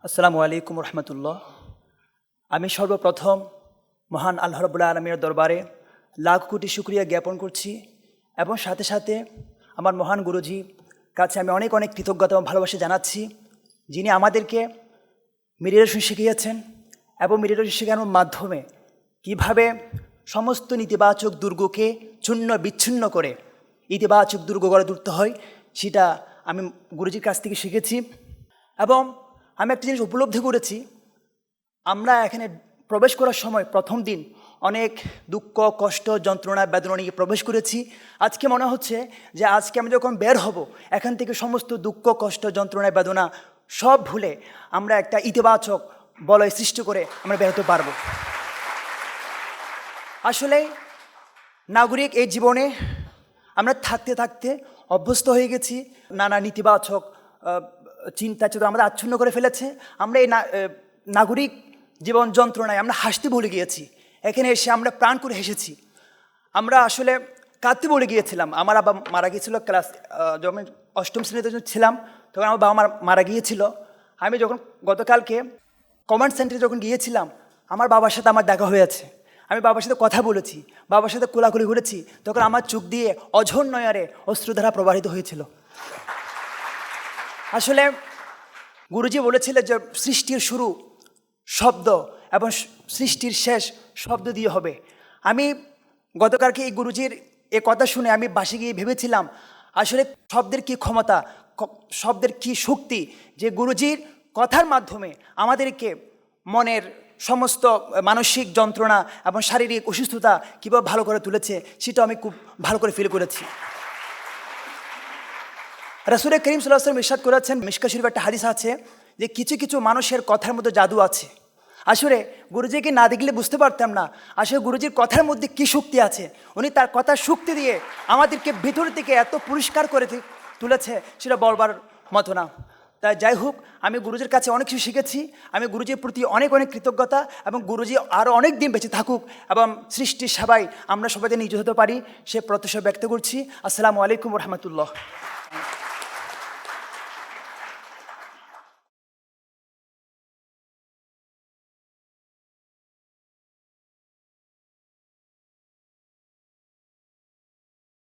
আসসালামু আলাইকুম রহমতুল্লাহ। আমি সর্বপ্রথম মহান আল্লাহ রাব্বুল আলামিনের দরবারে লাখ কোটি শুকরিয়া জ্ঞাপন করছি এবং সাথে সাথে আমার মহান গুরুজি কাছে আমি অনেক অনেক কৃতজ্ঞতা এবং ভালোবাসা জানাচ্ছি, যিনি আমাদেরকে মেডিটেশন শিখিয়েছেন এবং মেডিটেশন শেখানোর মাধ্যমে কিভাবে সমস্ত নেতিবাচক দুর্গকে চূর্ণ বিচ্ছিন্ন করে ইতিবাচক দুর্গ গড়ে তুলতে হয় সেটা আমি গুরুজির কাছ থেকে শিখেছি। এবং আমি একটা জিনিস উপলব্ধি করেছি, আমরা এখানে প্রবেশ করার সময় প্রথম দিন অনেক দুঃখ কষ্ট যন্ত্রণা বেদনা নিয়ে প্রবেশ করেছি। আজকে মনে হচ্ছে যে আজকে আমি যখন বের হব এখান থেকে সমস্ত দুঃখ কষ্ট যন্ত্রণা বেদনা সব ভুলে আমরা একটা ইতিবাচক বলয় সৃষ্টি করে আমরা বের হতে পারবো। আসলে নাগরিক এই জীবনে আমরা থাকতে থাকতে অভ্যস্ত হয়ে গেছি, নানা নেতিবাচক চিন্তা চেতনা আমাদের আচ্ছন্ন করে ফেলেছে। আমরা এই নাগরিক জীবন যন্ত্রণায় আমরা হাসতে ভুলে গিয়েছি। এখানে এসে আমরা প্রাণ করে হেসেছি, আমরা আসলে কাঁদতে ভুলে গিয়েছিলাম। আমার বাবা মারা গিয়েছিল ক্লাস যখন অষ্টম শ্রেণীতে ছিলাম তখন আমার বাবা মারা গিয়েছিল। আমি যখন গতকালকে কমান্ড সেন্টারে যখন গিয়েছিলাম আমার বাবার সাথে আমার দেখা হয়েছে, আমি বাবার সাথে কথা বলেছি, বাবার সাথে কোলাকুলি করেছি, তখন আমার চোখ দিয়ে অঝোর নয়নে অশ্রুধারা প্রবাহিত হয়েছিল। আসলে গুরুজি বলেছিলেন যে সৃষ্টির শুরু শব্দ এবং সৃষ্টির শেষ শব্দ দিয়ে হবে। আমি গতকালকে এই গুরুজির এ কথা শুনে আমি বাসে গিয়ে ভেবেছিলাম আসলে শব্দের কি ক্ষমতা, শব্দের কি শক্তি, যে গুরুজির কথার মাধ্যমে আমাদেরকে মনের সমস্ত মানসিক যন্ত্রণা এবং শারীরিক অসুস্থতা কীভাবে ভালো করে তুলেছে সেটা আমি খুব ভালো করে ফিল করেছি। রাসূল করিম সাল্লাল্লাহু আলাইহি ওয়াসাল্লাম ইরশাদ করেছেন, মিশকাত শরীফে একটা হাদিস আছে যে কিছু কিছু মানুষের কথার মধ্যে জাদু আছে। আসলে গুরুজিকে না দেখলে বুঝতে পারতাম না আসলে গুরুজির কথার মধ্যে কী শক্তি আছে। উনি তার কথার শক্তি দিয়ে আমাদেরকে ভিতর থেকে এত পরিষ্কার করে তুলেছে সেটা বলবার মতো না। তাই যাই হোক, আমি গুরুজির কাছে অনেক কিছু শিখেছি। আমি গুরুজির প্রতি অনেক অনেক কৃতজ্ঞতা এবং গুরুজি আরও অনেক দিন বেঁচে থাকুক এবং সৃষ্টির সেবায় আমরা সবাই নিয়োজিত হতে পারি সে প্রত্যাশা ব্যক্ত করছি। আসসালামু আলাইকুম রহমতুল্লাহ।